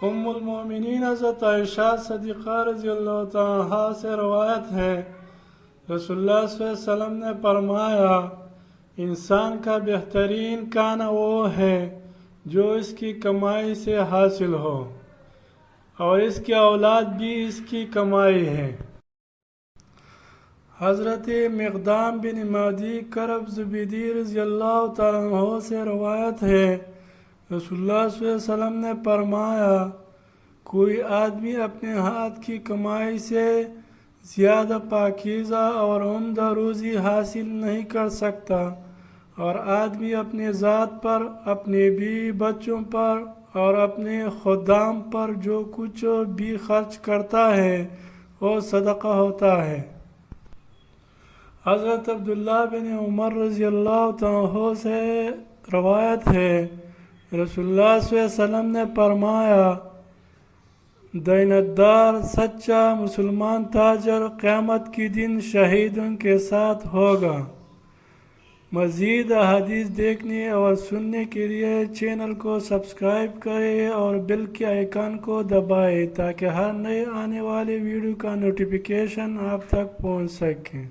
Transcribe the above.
ام المومنین حضرت عائشہ صدیقہ رضی اللہ تعالیٰ عنہا سے روایت ہے، رسول اللہ صلی اللہ علیہ وسلم نے فرمایا، انسان کا بہترین کھانا وہ ہے جو اس کی کمائی سے حاصل ہو، اور اس کی اولاد بھی اس کی کمائی ہے۔ حضرت مقدام بن معدی کرب زبیدی رضی اللہ تعالیٰ عنہ سے روایت ہے، رسول اللہ صلی اللہ علیہ وسلم نے فرمایا، کوئی آدمی اپنے ہاتھ کی کمائی سے زیادہ پاکیزہ اور عمدہ روزی حاصل نہیں کر سکتا، اور آدمی اپنے ذات پر، اپنے بیوی بچوں پر اور اپنے خدام پر جو کچھ بھی خرچ کرتا ہے وہ صدقہ ہوتا ہے۔ حضرت عبداللہ بن عمر رضی اللہ عنہ سے روایت ہے، رسول اللہ صلی اللہ علیہ وسلم نے فرمایا، دیانتدار سچا مسلمان تاجر قیامت کے دن شہیدوں کے ساتھ ہوگا۔ مزید احادیث دیکھنے اور سننے کے لیے چینل کو سبسکرائب کریں اور بیل کے آئیکن کو دبائیں تاکہ ہر نئے آنے والے ویڈیو کا نوٹیفیکیشن آپ تک پہنچ سکے۔